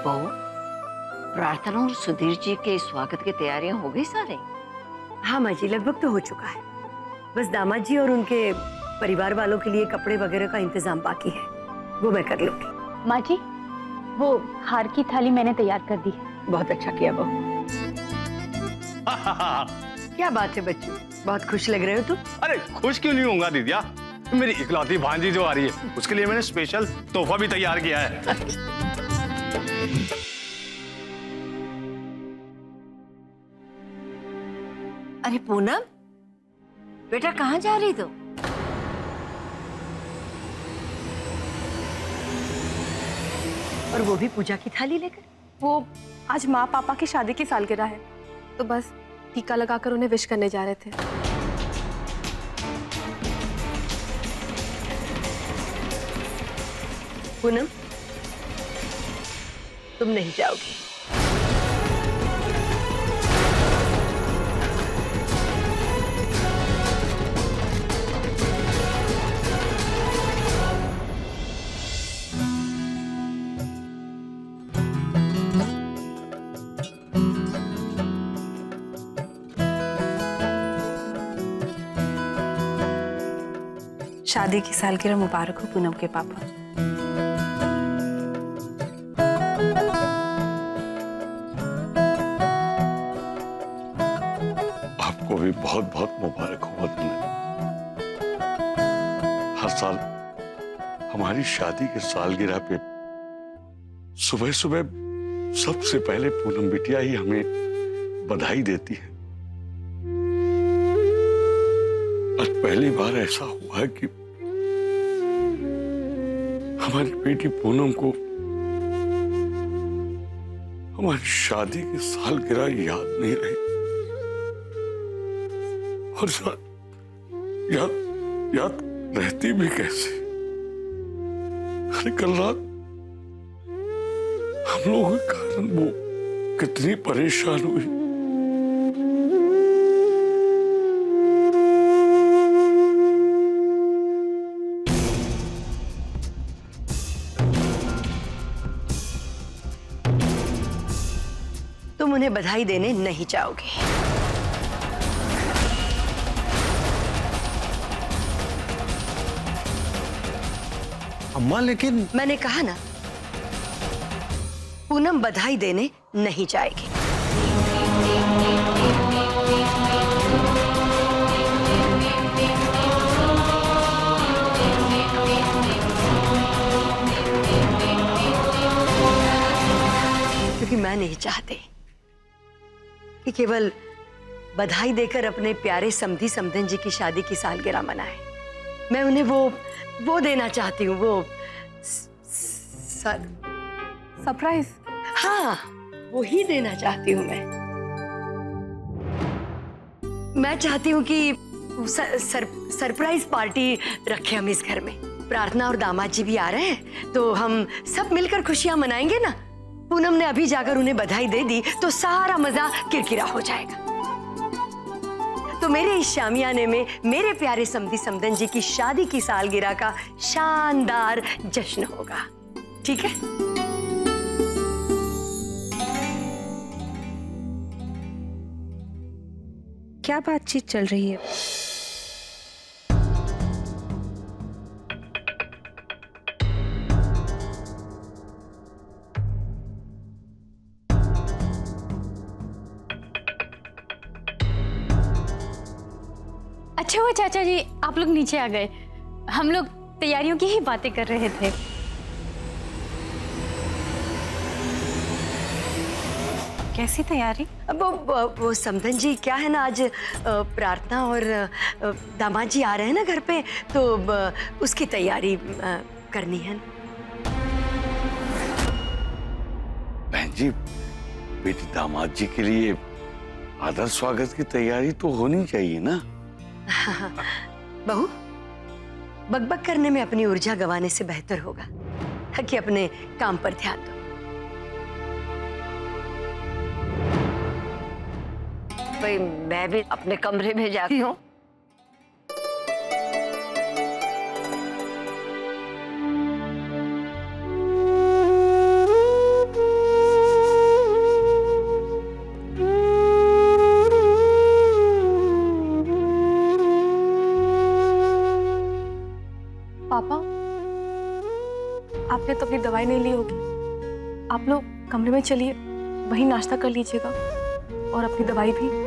बहू, प्रार्थना और सुधीर जी के स्वागत की तैयारियां हो गई सारे? हाँ माँ जी, लगभग तो हो चुका है। बस दामाद जी और उनके परिवार वालों के लिए कपड़े वगैरह का इंतजाम बाकी है, वो मैं कर लूंगी। माँ जी, वो हार की थाली मैंने तैयार कर दी है। बहुत अच्छा किया बहू। क्या बात है बच्चों, बहुत खुश लग रहे हो तुम। अरे खुश क्यों नहीं होगा दीदिया, मेरी इकलौती भांजी जो आ रही है उसके लिए मैंने स्पेशल तोहफा भी तैयार किया है। अरे पूनम, बेटा कहाँ जा रही तू? और वो भी पूजा की थाली लेकर? वो आज माँ पापा की शादी की सालगिरह है, तो बस टीका लगाकर उन्हें विश करने जा रहे थे। पूनम, तुम नहीं जाओगी। शादी की सालगिरह मुबारक हो पूनम के पापा। आपको भी बहुत बहुत मुबारक हो वतन। हर साल हमारी शादी के सालगिरह पे सुबह सुबह सबसे पहले पूनम बिटिया ही हमें बधाई देती है। आज पहली बार ऐसा हुआ है कि हमारी बेटी पूनम को हमारी शादी की सालगिरह याद नहीं रही। और याद रहती भी कैसे। अरे कल रात हम लोगों के कारण वो कितनी परेशान हुई। तुम उन्हें बधाई देने नहीं जाओगे। अम्मा लेकिन मैंने कहा ना, पूनम बधाई देने नहीं जाएगी। क्योंकि मैं नहीं चाहती कि केवल बधाई देकर अपने प्यारे समधी समधन जी की शादी की सालगिरह मनाए। मैं उन्हें वो देना चाहती हूँ, वो सरप्राइज। हाँ, वो ही देना चाहती हूँ मैं चाहती हूँ कि सरप्राइज पार्टी रखें हम इस घर में। प्रार्थना और दामाद जी भी आ रहे हैं, तो हम सब मिलकर खुशियां मनाएंगे ना। पूनम ने अभी जाकर उन्हें बधाई दे दी तो सारा मजा किरकिरा हो जाएगा। तो मेरे इस शामियाने में मेरे प्यारे समधी समधन जी की शादी की सालगिरह का शानदार जश्न होगा, ठीक है? क्या बातचीत चल रही है? अच्छा हुआ चाचा जी आप लोग नीचे आ गए, हम लोग तैयारियों की ही बातें कर रहे थे। कैसी तैयारी? अब वो समधन जी, क्या है ना, आज प्रार्थना और दामाद जी आ रहे हैं ना घर पे, तो उसकी तैयारी करनी है। बहन जी, बेटी दामाद जी के लिए आदर स्वागत की तैयारी तो होनी चाहिए ना। बहू, बकबक करने में अपनी ऊर्जा गंवाने से बेहतर होगा कि अपने काम पर ध्यान दो। भाई मैं भी अपने कमरे में जाती हूँ। अपनी दवाई नहीं ली होगी। आप लोग कमरे में चलिए, वहीं नाश्ता कर लीजिएगा और अपनी दवाई भी।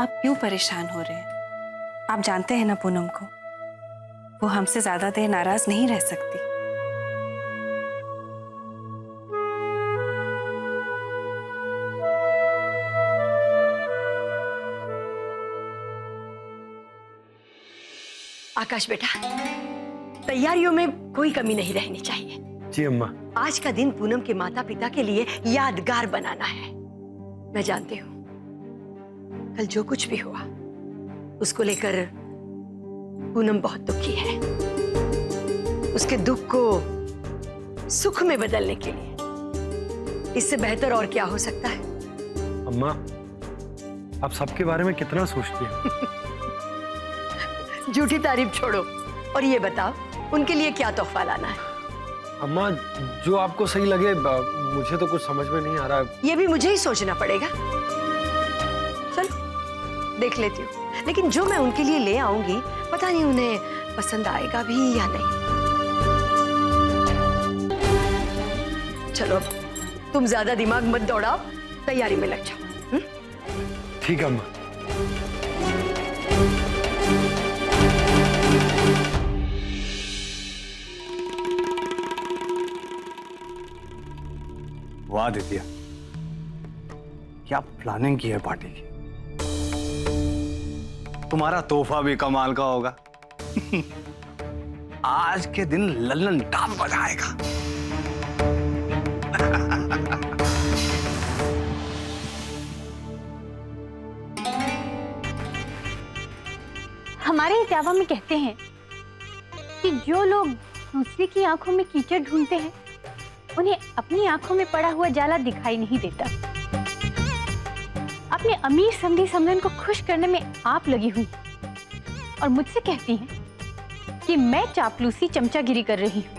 आप क्यों परेशान हो रहे हैं? आप जानते हैं ना पूनम को, वो हमसे ज्यादा देर नाराज नहीं रह सकती। आकाश बेटा, तैयारियों में कोई कमी नहीं रहनी चाहिए। जी अम्मा। आज का दिन पूनम के माता पिता के लिए यादगार बनाना है। मैं जानती हूँ कल जो कुछ भी हुआ उसको लेकर पूनम बहुत दुखी है। उसके दुख को सुख में बदलने के लिए इससे बेहतर और क्या हो सकता है? अम्मा, आप सबके बारे में कितना सोचती हैं? झूठी तारीफ छोड़ो और ये बताओ उनके लिए क्या तोहफा लाना है? अम्मा, जो आपको सही लगे, मुझे तो कुछ समझ में नहीं आ रहा। ये भी मुझे ही सोचना पड़ेगा। चलो देख लेती हूँ, लेकिन जो मैं उनके लिए ले आऊंगी पता नहीं उन्हें पसंद आएगा भी या नहीं। चलो अब तुम ज्यादा दिमाग मत दौड़ाओ, तैयारी में लग जाओ। ठीक है अम्मा। वाह दिव्या, क्या प्लानिंग की है पार्टी की। तुम्हारा तोहफा भी कमाल का होगा। आज के दिन लल्लन टाप बजाएगा। हमारे इतिहास में कहते हैं कि जो लोग दूसरे की आंखों में कीचड़ ढूंढते हैं उन्हें अपनी आंखों में पड़ा हुआ जाला दिखाई नहीं देता। अपने अमीर समधी समधन को खुश करने में आप लगी हुई और मुझसे कहती हैं कि मैं चापलूसी चमचागिरी कर रही हूँ।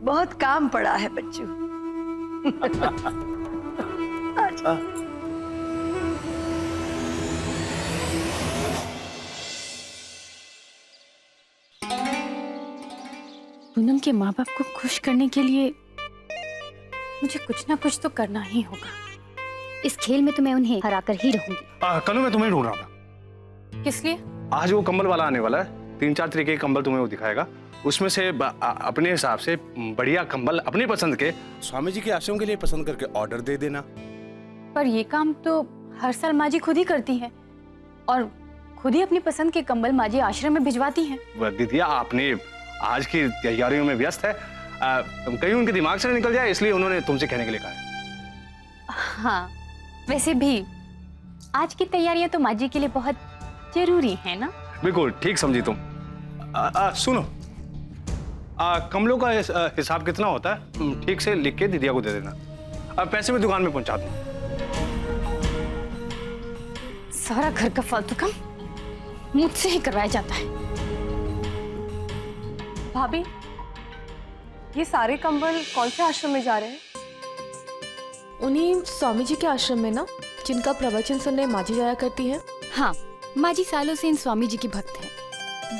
बहुत काम पड़ा है बच्चों। अच्छा। पूनम के माँ बाप को खुश करने के लिए मुझे कुछ ना कुछ तो करना ही होगा। इस खेल में तो मैं उन्हें हराकर ही रहूंगी। कल मैं तुम्हें ढूंढ रहा था। किस लिए? आज वो कंबल वाला आने वाला है। 3-4 तरीके के कंबल तुम्हें वो दिखाएगा। उसमें से अपने हिसाब से बढ़िया कंबल अपनी पसंद के स्वामी जी के आश्रम के लिए पसंद करके ऑर्डर दे देना। पर ये काम तो हर साल माँ जी खुद ही करती हैं और खुद ही अपनी पसंद के कंबल माँ जी आश्रम में भिजवाती हैं। दिदिया, आपने आज की तैयारियों में व्यस्त है, कहीं उनके दिमाग से निकल जाए, इसलिए उन्होंने तुमसे कहने के लिए कहा है। हाँ, वैसे भी आज की तैयारियां तो माँ जी के लिए बहुत जरूरी है ना? बिल्कुल ठीक समझी तुम। सुनो, कमलों का हिसाब कितना होता है ठीक से लिख के दीदिया को दे देना। पैसे मैं दुकान में पहुंचा दूं। सारा घर का फालतू काम मुझसे ही करवाया जाता है। भाभी, ये सारे कंबल कौन से आश्रम में जा रहे हैं? उन्हीं स्वामी जी के आश्रम में ना, जिनका प्रवचन सुनने माँ जी जाया करती हैं। हाँ, माँ जी सालों से इन स्वामी जी के भक्त हैं।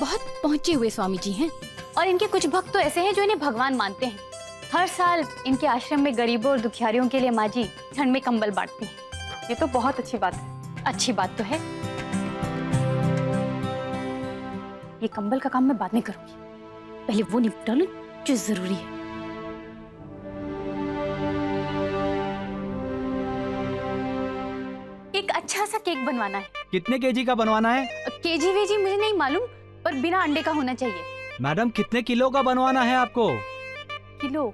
बहुत पहुंचे हुए स्वामी जी हैं। और इनके कुछ भक्त तो ऐसे हैं जो इन्हें भगवान मानते हैं। हर साल इनके आश्रम में गरीबों और दुखियारियों के लिए माँ जी ठंड में कंबल बांटती हैं। ये तो बहुत अच्छी बात है। अच्छी बात तो है। ये कंबल का काम मैं बाद में करूंगी, पहले वो निपटा लो जो जरूरी है। एक अच्छा सा केक बनवाना है। कितने केजी का बनवाना है? केजी वेजी मुझे नहीं मालूम, पर बिना अंडे का होना चाहिए। मैडम, कितने किलो का बनवाना है आपको? किलो?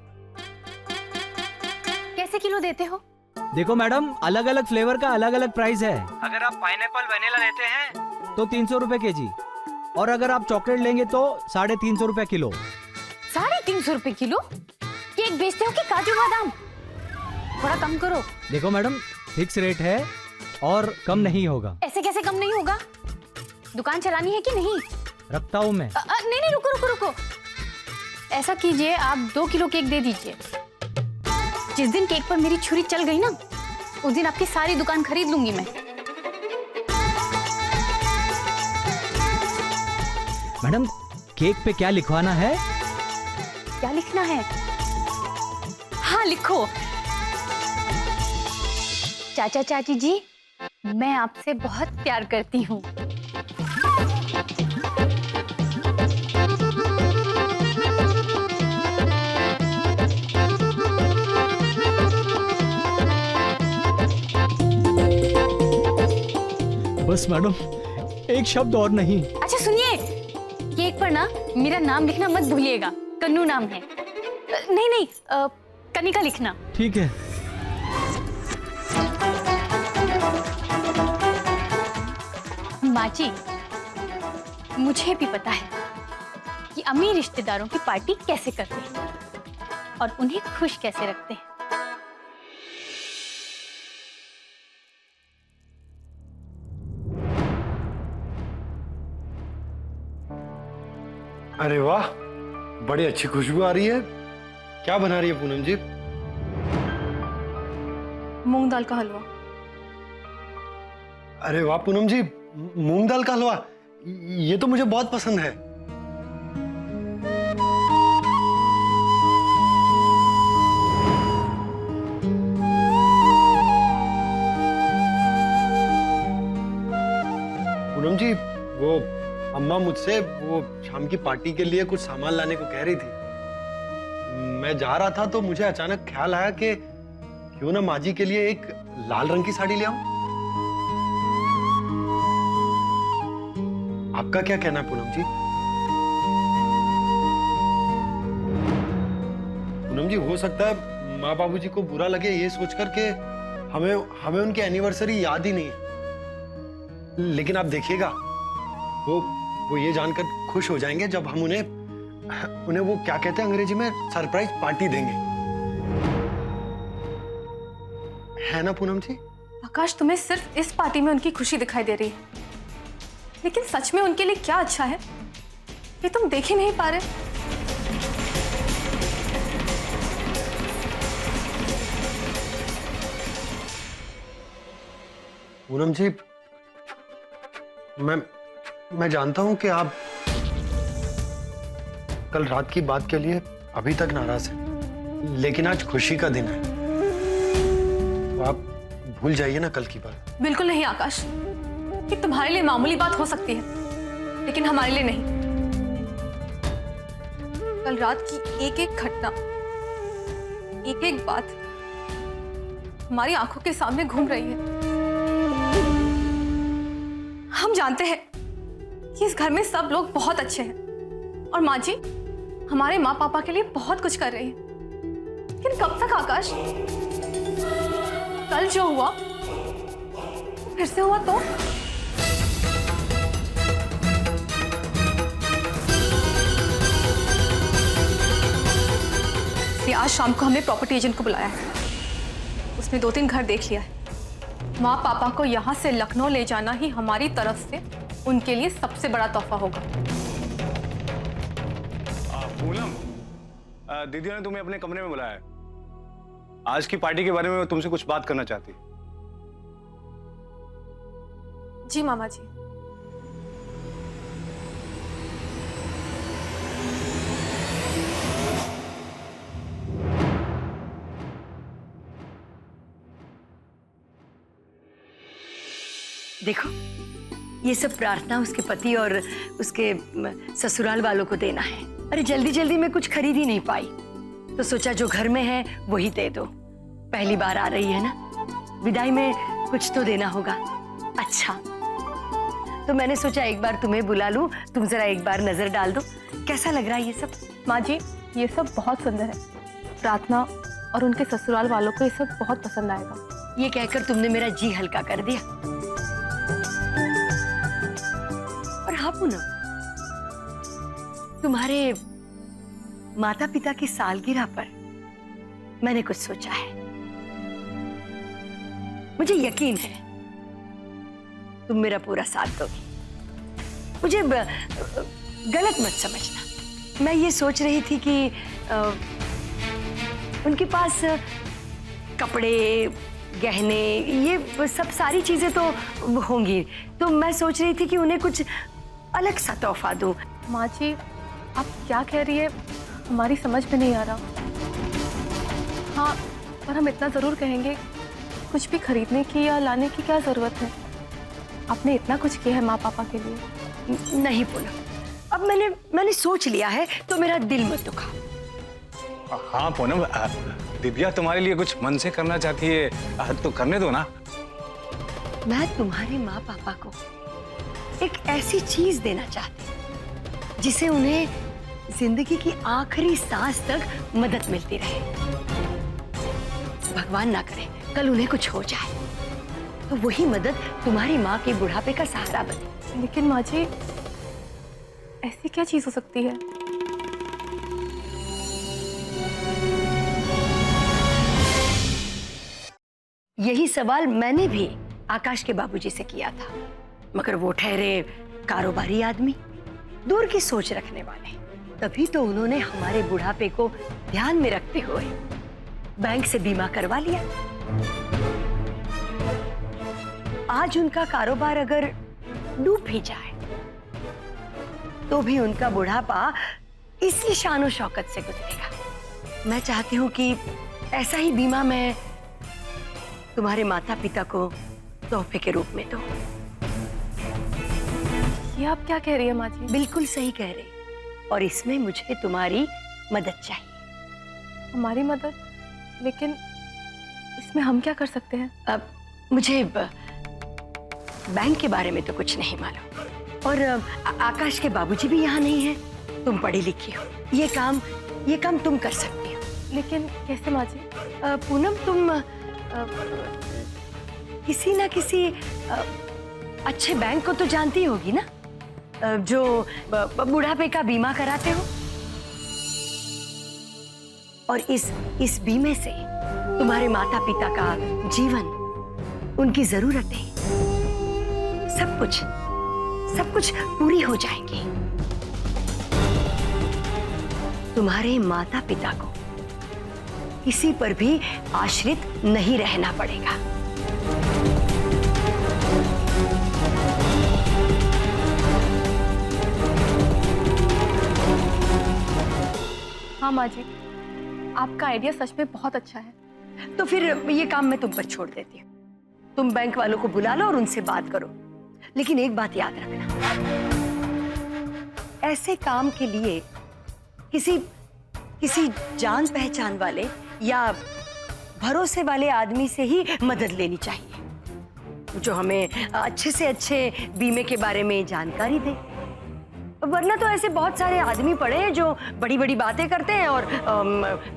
कैसे किलो देते हो? देखो मैडम, अलग अलग फ्लेवर का अलग अलग प्राइस है। अगर आप पाइनएप्पल वनीला लेते हैं तो 300 रुपए केजी, और अगर आप चॉकलेट लेंगे तो 350 रुपए किलो। 350 रुपए किलो? केक बेचते हो कि काजू बादाम? थोड़ा कम करो। देखो मैडम, फिक्स रेट है और कम नहीं होगा। ऐसे कैसे कम नहीं होगा? दुकान चलानी है कि नहीं? रखता हूँ मैं। नहीं नहीं, रुको रुको रुको। ऐसा कीजिए, आप 2 किलो केक दे दीजिए। जिस दिन केक पर मेरी छुरी चल गई ना, उस दिन आपकी सारी दुकान खरीद लूंगी मैं। मैडम, केक पे क्या लिखवाना है? क्या लिखना है? हाँ लिखो। चाचा चाची जी, मैं आपसे बहुत प्यार करती हूँ। बस मैडम, एक शब्द और नहीं। अच्छा सुनिए, केक पर ना मेरा नाम लिखना मत भूलिएगा। कन्नू नाम है। नहीं नहीं, कनिका लिखना। ठीक है। माँ जी, मुझे भी पता है कि अमीर रिश्तेदारों की पार्टी कैसे करते हैं और उन्हें खुश कैसे रखते हैं। अरे वाह, बड़ी अच्छी खुशबू आ रही है। क्या बना रही है पूनम जी? मूंग दाल का हलवा। अरे वाह पूनम जी, मूंग दाल का हलवा, ये तो मुझे बहुत पसंद है। पूनम जी, वो अम्मा मुझसे वो शाम की पार्टी के लिए कुछ सामान लाने को कह रही थी। मैं जा रहा था तो मुझे अचानक ख्याल आया कि क्यों ना माँ जी के लिए एक लाल रंग की साड़ी ले आऊं। आपका क्या कहना है पूनम जी? पूनम जी, हो सकता है माँ बाबूजी को बुरा लगे ये सोचकर के हमें उनकी एनिवर्सरी याद ही नहीं है। लेकिन आप देखिएगा, वो ये जानकर खुश हो जाएंगे जब हम उन्हें वो क्या कहते हैं अंग्रेजी में, सरप्राइज पार्टी देंगे। है ना पूनम जी? आकाश, तुम्हें सिर्फ इस पार्टी में उनकी खुशी दिखाई दे रही है, लेकिन सच में उनके लिए क्या अच्छा है ये तुम देख ही नहीं पा रहे। पूनम जी, मैं जानता हूं कि आप कल रात की बात के लिए अभी तक नाराज हैं, लेकिन आज खुशी का दिन है, तो आप भूल जाइए ना कल की बात। बिल्कुल नहीं आकाश, ये तुम्हारे लिए मामूली बात हो सकती है, लेकिन हमारे लिए नहीं। कल रात की एक एक घटना, एक एक बात हमारी आंखों के सामने घूम रही है। हम जानते हैं कि इस घर में सब लोग बहुत अच्छे हैं और माँ जी हमारे माँ पापा के लिए बहुत कुछ कर रही है, लेकिन कब तक आकाश? कल जो हुआ फिर से हुआ तो? आज शाम को हमने प्रॉपर्टी एजेंट को बुलाया है। उसने 2-3 घर देख लिया है। माँ पापा को यहाँ से लखनऊ ले जाना ही हमारी तरफ से उनके लिए सबसे बड़ा तोहफा होगा। पूनम, दीदी ने तुम्हें अपने कमरे में बुलाया है। आज की पार्टी के बारे में वो तुमसे कुछ बात करना चाहती है। जी मामा जी। देखो, ये सब प्रार्थना उसके पति और उसके ससुराल वालों को देना है। अरे जल्दी जल्दी में कुछ खरीद ही नहीं पाई, तो सोचा जो घर में है वही दे दो। पहली बार आ रही है ना, विदाई में कुछ तो देना होगा। अच्छा, तो मैंने सोचा एक बार तुम्हें बुला लूं, तुम जरा एक बार नजर डाल दो, कैसा लग रहा है ये सब? माँ जी, ये सब बहुत सुंदर है। प्रार्थना और उनके ससुराल वालों को ये सब बहुत पसंद आएगा। ये कहकर तुमने मेरा जी हल्का कर दिया। तुम्हारे माता पिता की सालगिरह पर मैंने कुछ सोचा है। मुझे यकीन है तुम मेरा पूरा साथ दोगी। मुझे गलत मत समझना। मैं ये सोच रही थी कि उनके पास कपड़े, गहने, ये सब सारी चीजें तो होंगी, तो मैं सोच रही थी कि उन्हें कुछ अलग सा तोहफा दूं। माँ जी, आप क्या कह रही है, हमारी समझ में नहीं आ रहा। हाँ, पर हम इतना ज़रूर कहेंगे, कुछ भी खरीदने की या लाने की क्या ज़रूरत है? आपने इतना कुछ किया है माँ पापा के लिए। नहीं पूनम, अब मैंने सोच लिया है, तो मेरा दिल मत दुखा। हाँ पूनम, दिव्या तुम्हारे लिए कुछ मन से करना चाहती है तो करने दो ना। मैं तुम्हारे माँ पापा को एक ऐसी चीज देना चाहती हूँ जिसे उन्हें जिंदगी की आखिरी सांस तक मदद मिलती रहे। भगवान ना करे कल उन्हें कुछ हो जाए, तो वही मदद तुम्हारी माँ के बुढ़ापे का सहारा बने। लेकिन माँ जी, ऐसी क्या चीज हो सकती है? यही सवाल मैंने भी आकाश के बाबूजी से किया था, मगर वो ठहरे कारोबारी आदमी, दूर की सोच रखने वाले। तभी तो उन्होंने हमारे बुढ़ापे को ध्यान में रखते हुए बैंक से बीमा करवा लिया। आज उनका कारोबार अगर डूब भी जाए तो भी उनका बुढ़ापा इसी शानो शौकत से गुजरेगा। मैं चाहती हूं कि ऐसा ही बीमा मैं तुम्हारे माता पिता को तोहफे के रूप में दूं। ये आप क्या कह रही है माँ जी? बिल्कुल सही कह रही, और इसमें मुझे तुम्हारी मदद चाहिए। हमारी मदद? लेकिन इसमें हम क्या कर सकते हैं? अब मुझे बैंक के बारे में तो कुछ नहीं मालूम, और आकाश के बाबूजी भी यहाँ नहीं है। तुम पढ़ी लिखी हो, ये काम तुम कर सकती हो। लेकिन कैसे माँ जी? पूनम, तुम किसी ना किसी अच्छे बैंक को तो जानती होगी ना, जो बुढ़ापे का बीमा कराते हो। और इस बीमे से तुम्हारे माता पिता का जीवन, उनकी जरूरतें, सब कुछ पूरी हो जाएंगी। तुम्हारे माता पिता को किसी पर भी आश्रित नहीं रहना पड़ेगा। हाँ माँ जी, आपका आइडिया सच में बहुत अच्छा है। तो फिर ये काम मैं तुम पर छोड़ देती हूँ। तुम बैंक वालों को बुला लो और उनसे बात करो, लेकिन एक बात याद रखना, ऐसे काम के लिए किसी जान पहचान वाले या भरोसे वाले आदमी से ही मदद लेनी चाहिए, जो हमें अच्छे से अच्छे बीमे के बारे में जानकारी दे। वरना तो ऐसे बहुत सारे आदमी पड़े हैं जो बड़ी बड़ी बातें करते हैं और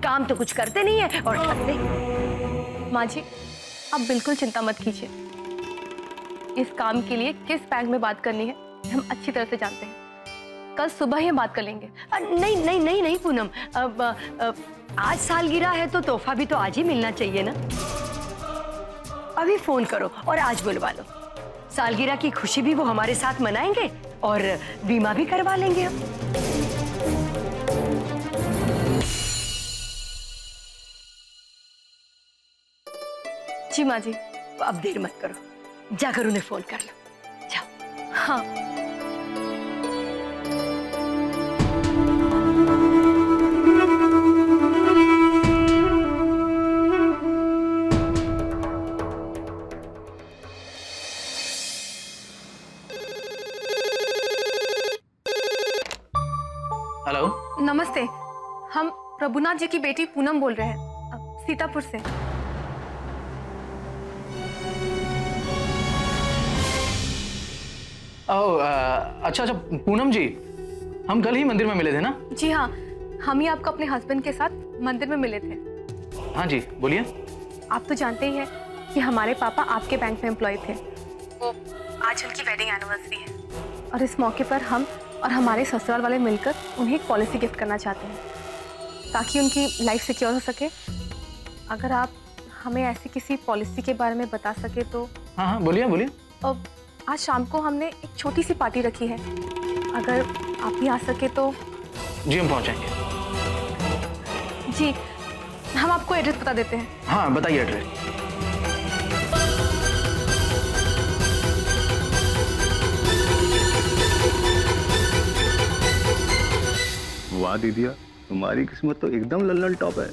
काम तो कुछ करते नहीं है और ठगते। माँ जी, आप बिल्कुल चिंता मत कीजिए। इस काम के लिए किस बैंक में बात करनी है हम अच्छी तरह से जानते हैं। कल सुबह ही बात कर लेंगे। नहीं पूनम, आज सालगिरह है तो तोहफा भी तो आज ही मिलना चाहिए ना। अभी फोन करो और आज बुलवा लो। सालगिरह की खुशी भी वो हमारे साथ मनाएंगे और बीमा भी करवा लेंगे हम। जी माँ जी। अब देर मत करो, जाकर उन्हें फोन कर लो, जाओ। हाँ। हेलो, नमस्ते, हम प्रभुनाथ जी की बेटी पूनम बोल रहे हैं, सीतापुर से। अच्छा पूनम जी, हम कल ही मंदिर में मिले थे ना? जी हाँ, हम ही आपको अपने हस्बैंड के साथ मंदिर में मिले थे। हाँ जी, बोलिए। आप तो जानते ही हैं कि हमारे पापा आपके बैंक में एम्प्लॉय थे। वो आज उनकी वेडिंग एनिवर्सरी है और इस मौके पर हम और हमारे ससुराल वाले मिलकर उन्हें एक पॉलिसी गिफ्ट करना चाहते हैं ताकि उनकी लाइफ सिक्योर हो सके। अगर आप हमें ऐसी किसी पॉलिसी के बारे में बता सके तो। हाँ हाँ, बोलिए बोलिए। अब आज शाम को हमने एक छोटी सी पार्टी रखी है, अगर आप भी आ सके तो। जी हम पहुंच जाएंगे। जी हम आपको एड्रेस बता देते हैं। हाँ बताइए एड्रेस। वाह दीदिया, तुम्हारी किस्मत तो एकदम लल्लन टॉप है।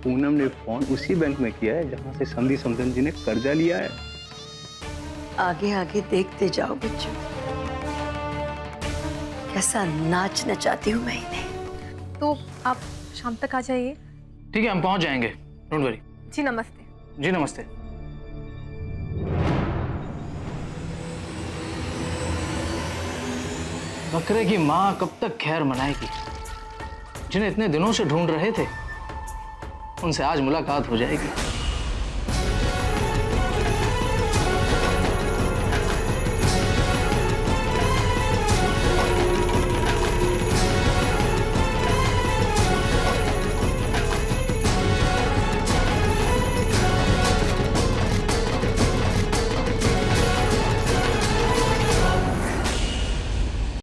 पूनम ने फोन उसी बैंक में किया है जहां से समधी समधन जी ने कर्जा लिया है। आगे आगे देखते जाओ बच्चों, कैसा नाच नचाती हूँ मैं इन्हें। तो आप शाम तक आ जाइए। ठीक है, हम पहुंच जाएंगे, डोंट वरी। जी नमस्ते। जी नमस्ते। बकरे की माँ कब तक खैर मनाएगी? जिन्हें इतने दिनों से ढूंढ रहे थे उनसे आज मुलाकात हो जाएगी।